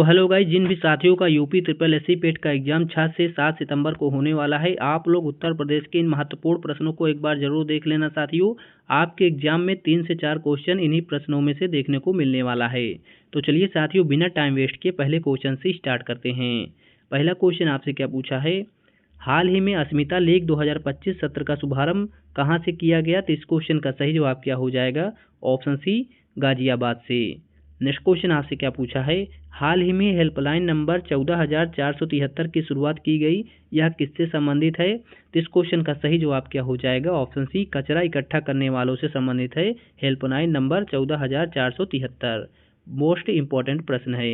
Hello guys, जिन भी साथियों का यूपी ट्रिपल एससी पेट का एग्जाम 6 से 7 सितंबर को होने वाला है, आप लोग उत्तर प्रदेश के इन महत्वपूर्ण प्रश्नों को एक बार जरूर देख लेना साथियों। आपके एग्जाम में 3 से 4 क्वेश्चन इन्हीं प्रश्नों में से देखने को मिलने वाला है। तो चलिए साथियों, बिना टाइम वेस्ट किए पहले क्वेश्चन से स्टार्ट करते हैं। पहला क्वेश्चन आपसे क्या पूछा है, हाल ही में अस्मिता लीग 2025 सत्र का शुभारंभ कहाँ से किया गया? तो इस क्वेश्चन का सही जवाब क्या हो जाएगा? ऑप्शन सी, गाजियाबाद से। नेक्स्ट क्वेश्चन आपसे क्या पूछा है, हाल ही में हेल्पलाइन नंबर 14,473 की शुरुआत की गई, यह किससे संबंधित है? तो इस क्वेश्चन का सही जवाब क्या हो जाएगा? ऑप्शन सी, कचरा इकट्ठा करने वालों से संबंधित है हेल्पलाइन नंबर 14,473। मोस्ट इंपॉर्टेंट प्रश्न है।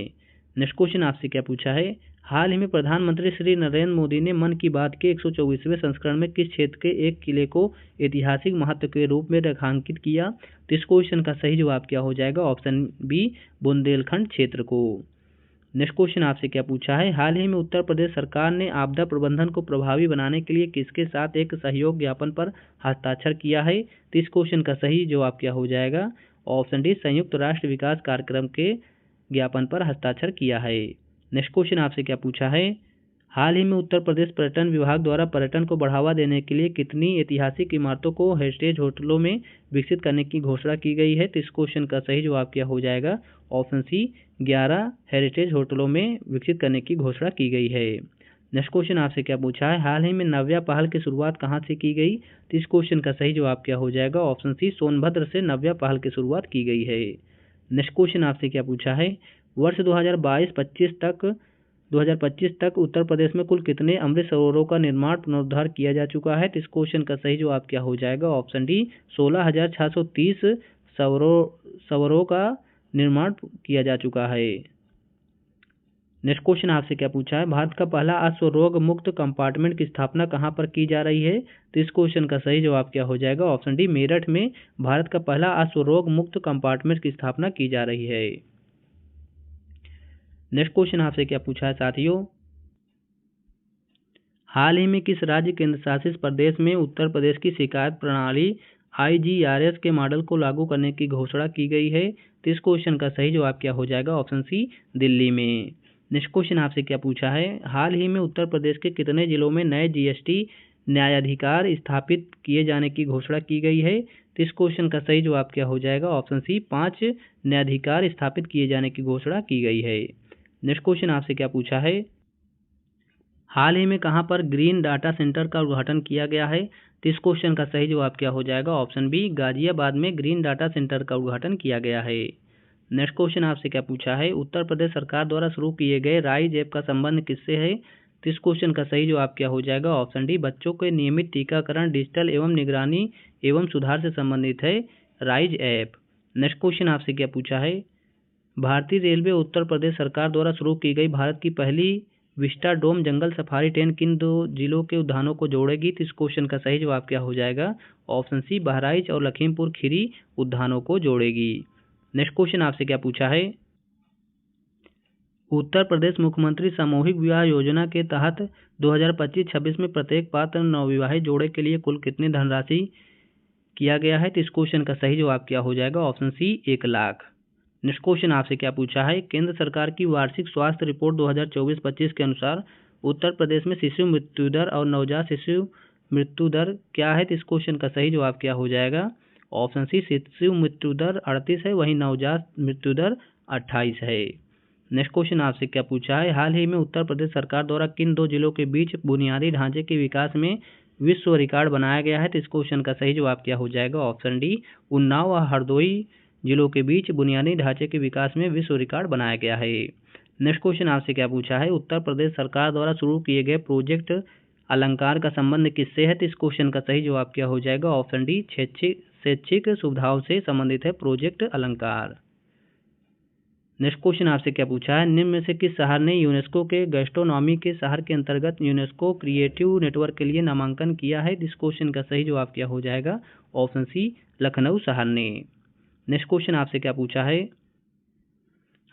नेक्स्ट क्वेश्चन आपसे क्या पूछा है, हाल ही में प्रधानमंत्री श्री नरेंद्र मोदी ने मन की बात के 124वें संस्करण में किस क्षेत्र के एक किले को ऐतिहासिक महत्व के रूप में रेखांकित किया? तो इस क्वेश्चन का सही जवाब क्या हो जाएगा? ऑप्शन बी, बुंदेलखंड क्षेत्र को। नेक्स्ट क्वेश्चन आपसे क्या पूछा है, हाल ही में उत्तर प्रदेश सरकार ने आपदा प्रबंधन को प्रभावी बनाने के लिए किसके साथ एक सहयोग ज्ञापन पर हस्ताक्षर किया है? तो इस क्वेश्चन का सही जवाब क्या हो जाएगा? ऑप्शन डी, संयुक्त राष्ट्र विकास कार्यक्रम के ज्ञापन पर हस्ताक्षर किया है। नेक्स्ट क्वेश्चन आपसे क्या पूछा है, हाल ही में उत्तर प्रदेश पर्यटन विभाग द्वारा पर्यटन को बढ़ावा देने के लिए कितनी ऐतिहासिक इमारतों को हेरिटेज होटलों में विकसित करने की घोषणा की गई है? तो इस क्वेश्चन का सही जवाब क्या हो जाएगा? ऑप्शन सी, 11 हेरिटेज होटलों में विकसित करने की घोषणा की गई है। नेक्स्ट क्वेश्चन आपसे क्या पूछा है, हाल ही में नव्या पहल की शुरुआत कहाँ से की गई? तो इस क्वेश्चन का सही जवाब क्या हो जाएगा? ऑप्शन सी, सोनभद्र से नव्या पहल की शुरुआत की गई है। नेक्स्ट क्वेश्चन आपसे क्या पूछा है, वर्ष 2025 तक उत्तर प्रदेश में कुल कितने अमृत सरोवरों का निर्माण पुनरुद्धार किया जा चुका है? तो इस क्वेश्चन का सही जवाब क्या हो जाएगा? ऑप्शन डी, 16,630 सरोवरों का निर्माण किया जा चुका है। नेक्स्ट क्वेश्चन आपसे क्या पूछा है, भारत का पहला अश्वरोग मुक्त कंपार्टमेंट की स्थापना कहाँ पर की जा रही है? तो इस क्वेश्चन का सही जवाब क्या हो जाएगा? ऑप्शन डी, मेरठ में भारत का पहला अश्वरोग मुक्त कंपार्टमेंट की स्थापना की जा रही है। नेक्स्ट क्वेश्चन आपसे क्या पूछा है साथियों, हाल ही में किस राज्य केंद्र शासित प्रदेश में उत्तर प्रदेश की शिकायत प्रणाली IGRS के मॉडल को लागू करने की घोषणा की गई है? तो इस क्वेश्चन का सही जवाब क्या हो जाएगा? ऑप्शन सी, दिल्ली में। नेक्स्ट क्वेश्चन आपसे क्या पूछा है, हाल ही में उत्तर प्रदेश के कितने जिलों में नए GST न्यायाधिकार स्थापित किए जाने की घोषणा की गई है? तो इस क्वेश्चन का सही जवाब क्या हो जाएगा? ऑप्शन सी, 5 न्यायाधिकार स्थापित किए जाने की घोषणा की गई है। नेक्स्ट क्वेश्चन आपसे क्या पूछा है, हाल ही में कहां पर ग्रीन डाटा सेंटर का उद्घाटन किया गया है? तो इस क्वेश्चन का सही जवाब क्या हो जाएगा? ऑप्शन बी, गाजियाबाद में ग्रीन डाटा सेंटर का उद्घाटन किया गया है। नेक्स्ट क्वेश्चन आपसे क्या पूछा है, उत्तर प्रदेश सरकार द्वारा शुरू किए गए राइज ऐप का संबंध किससे है? तो इस क्वेश्चन का सही जवाब क्या हो जाएगा? ऑप्शन डी, बच्चों के नियमित टीकाकरण, डिजिटल एवं निगरानी एवं सुधार से संबंधित है राइज ऐप। नेक्स्ट क्वेश्चन आपसे क्या पूछा है, भारतीय रेलवे उत्तर प्रदेश सरकार द्वारा शुरू की गई भारत की पहली विस्टा डोम जंगल सफारी ट्रेन किन 2 जिलों के उद्यानों को जोड़ेगी? तो इस क्वेश्चन का सही जवाब क्या हो जाएगा? ऑप्शन सी, बहराइच और लखीमपुर खीरी उद्यानों को जोड़ेगी। नेक्स्ट क्वेश्चन आपसे क्या पूछा है, उत्तर प्रदेश मुख्यमंत्री सामूहिक विवाह योजना के तहत 2025-26 में प्रत्येक पात्र नवविवाहित जोड़े के लिए कुल कितनी धनराशि किया गया है? तो इस क्वेश्चन का सही जवाब क्या हो जाएगा? Option C, 1 lakh. Next question आपसे क्या पूछा है, केंद्र सरकार की वार्षिक स्वास्थ्य रिपोर्ट 2024-25 के अनुसार उत्तर प्रदेश में शिशु मृत्यु दर और नवजात शिशु मृत्यु दर क्या है? तो इस क्वेश्चन का सही जवाब क्या हो जाएगा? ऑप्शन सी, शिशु मृत्यु दर 38 है, वहीं नवजात मृत्यु दर 28 है। नेक्स्ट क्वेश्चन आपसे क्या पूछा है, हाल ही में उत्तर प्रदेश सरकार द्वारा किन 2 जिलों के बीच बुनियादी ढांचे के विकास में विश्व रिकॉर्ड बनाया गया है? तो इस क्वेश्चन का सही जवाब क्या हो जाएगा? ऑप्शन डी, उन्नाव और हरदोई जिलों के बीच बुनियादी ढांचे के विकास में विश्व रिकॉर्ड बनाया गया है। नेक्स्ट क्वेश्चन आपसे क्या पूछा है, उत्तर प्रदेश सरकार द्वारा शुरू किए गए प्रोजेक्ट अलंकार का संबंध किससे है? तो इस क्वेश्चन का सही जवाब क्या हो जाएगा? ऑप्शन डी, शैक्षिक सुविधाओं से संबंधित है प्रोजेक्ट अलंकार। नेक्स्ट क्वेश्चन आपसे क्या पूछा है, निम्न में से किस शहर ने यूनेस्को के गैस्ट्रोनॉमी के शहर के अंतर्गत यूनेस्को क्रिएटिव नेटवर्क के लिए नामांकन किया है? इस क्वेश्चन का सही जवाब क्या हो जाएगा? ऑप्शन सी, लखनऊ शहर ने। नेक्स्ट क्वेश्चन आपसे क्या पूछा है,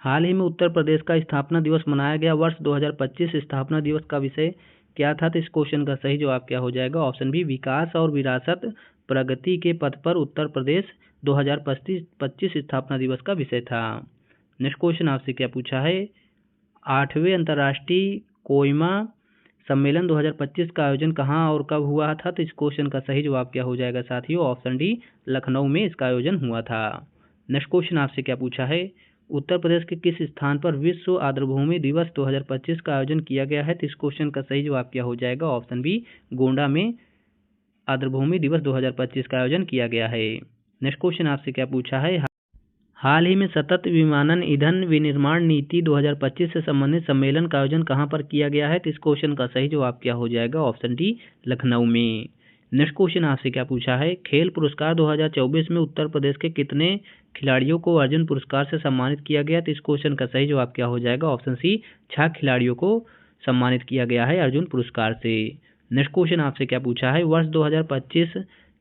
हाल ही में उत्तर प्रदेश का स्थापना दिवस मनाया गया, वर्ष 2025 स्थापना दिवस का विषय क्या था? तो इस क्वेश्चन का सही जवाब क्या हो जाएगा? ऑप्शन बी, विकास और विरासत प्रगति के पथ पर उत्तर प्रदेश 2025 स्थापना दिवस का विषय था। नेक्स्ट क्वेश्चन आपसे क्या पूछा है, 8वें अंतर्राष्ट्रीय कोहिमा सम्मेलन 2025 का आयोजन कहाँ और कब हुआ था? तो इस क्वेश्चन का सही जवाब क्या हो जाएगा साथियों? ऑप्शन डी, लखनऊ में इसका आयोजन हुआ था। नेक्स्ट क्वेश्चन आपसे क्या पूछा है? उत्तर प्रदेश के किस स्थान पर विश्व आर्द्रभूमि दिवस 2025 का आयोजन किया गया है? तो इस क्वेश्चन का सही जवाब क्या हो जाएगा? ऑप्शन बी, गोंडा में आर्द्रभूमि दिवस 2025 का आयोजन किया गया है। नेक्स्ट क्वेश्चन आपसे क्या पूछा है? हाल ही में सतत विमानन ईंधन विनिर्माण नीति 2025 से संबंधित सम्मेलन का आयोजन कहाँ पर किया गया है? तो इस क्वेश्चन का सही जवाब क्या हो जाएगा? ऑप्शन डी, लखनऊ में। नेक्स्ट क्वेश्चन आपसे क्या पूछा है? खेल पुरस्कार 2024 में उत्तर प्रदेश के कितने खिलाड़ियों को अर्जुन पुरस्कार से सम्मानित किया गया? तो इस क्वेश्चन का सही जवाब क्या हो जाएगा? ऑप्शन सी, 6 खिलाड़ियों को सम्मानित किया गया है अर्जुन पुरस्कार से। नेक्स्ट क्वेश्चन आपसे क्या पूछा है? वर्ष 2025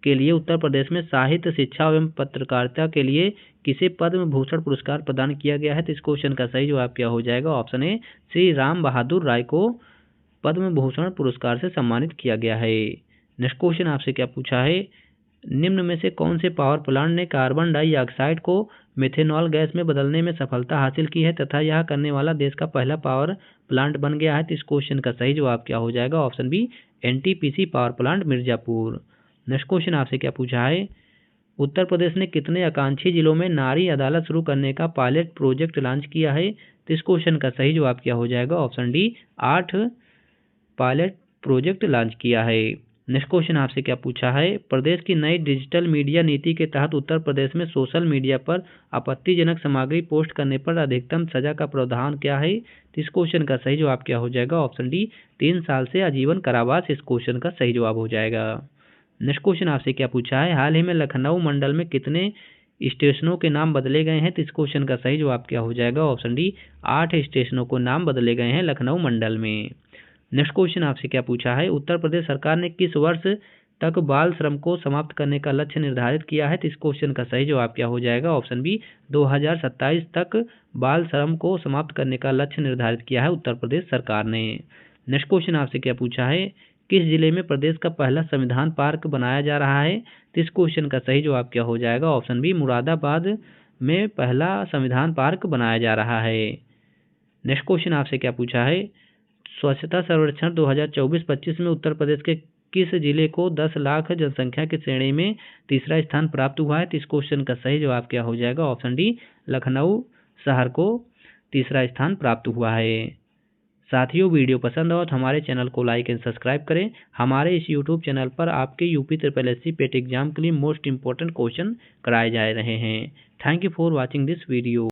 के लिए उत्तर प्रदेश में साहित्य, शिक्षा एवं पत्रकारिता के लिए किसे पद्म भूषण पुरस्कार प्रदान किया गया है? तो इस क्वेश्चन का सही जवाब क्या हो जाएगा? ऑप्शन ए, श्री राम बहादुर राय को पद्म भूषण पुरस्कार से सम्मानित किया गया है। नेक्स्ट क्वेश्चन आपसे क्या पूछा है? निम्न में से कौन से पावर प्लांट ने कार्बन डाइऑक्साइड को मेथेनॉल गैस में बदलने में सफलता हासिल की है तथा यह करने वाला देश का पहला पावर प्लांट बन गया है? तो इस क्वेश्चन का सही जवाब क्या हो जाएगा? Option B, NTPC power plant Mirzapur. Next question आपसे क्या पूछा है? उत्तर प्रदेश ने कितने आकांक्षी जिलों में नारी अदालत शुरू करने का पायलट प्रोजेक्ट लॉन्च किया है? तो इस क्वेश्चन का सही जवाब क्या हो जाएगा? Option D, 8 pilot project launch किया है। नेक्स्ट क्वेश्चन आपसे क्या पूछा है? प्रदेश की नई डिजिटल मीडिया नीति के तहत उत्तर प्रदेश में सोशल मीडिया पर आपत्तिजनक सामग्री पोस्ट करने पर अधिकतम सजा का प्रावधान क्या है? तो इस क्वेश्चन का सही जवाब क्या हो जाएगा? ऑप्शन डी, 3 साल से आजीवन कारावास इस क्वेश्चन का सही जवाब हो जाएगा। नेक्स्ट क्वेश्चन आपसे क्या पूछा है? हाल ही में लखनऊ मंडल में कितने स्टेशनों के नाम बदले गए हैं? तो इस क्वेश्चन का सही जवाब क्या हो जाएगा? ऑप्शन डी, 8 स्टेशनों को नाम बदले गए हैं लखनऊ मंडल में। नेक्स्ट क्वेश्चन आपसे क्या पूछा है? उत्तर प्रदेश सरकार ने किस वर्ष तक बाल श्रम को समाप्त करने का लक्ष्य निर्धारित किया है? तो इस क्वेश्चन का सही जवाब क्या हो जाएगा? ऑप्शन बी, 2027 तक बाल श्रम को समाप्त करने का लक्ष्य निर्धारित किया है उत्तर प्रदेश सरकार ने। नेक्स्ट क्वेश्चन आपसे क्या पूछा है? किस जिले में प्रदेश का पहला संविधान पार्क बनाया जा रहा है? तो इस क्वेश्चन का सही जवाब क्या हो जाएगा? ऑप्शन बी, मुरादाबाद में पहला संविधान पार्क बनाया जा रहा है। नेक्स्ट क्वेश्चन आपसे क्या पूछा है? स्वच्छता सर्वेक्षण 2024-25 में उत्तर प्रदेश के किस जिले को 10 लाख जनसंख्या की श्रेणी में तीसरा स्थान प्राप्त हुआ है? तो इस क्वेश्चन का सही जवाब क्या हो जाएगा? ऑप्शन डी, लखनऊ शहर को तीसरा स्थान प्राप्त हुआ है। साथियों, वीडियो पसंद हो तो हमारे चैनल को लाइक एंड सब्सक्राइब करें। हमारे इस यूट्यूब चैनल पर आपके यूपी SSSC पेट एग्जाम के लिए मोस्ट इंपॉर्टेंट क्वेश्चन कराए जा रहे हैं। Thank you for watching this video.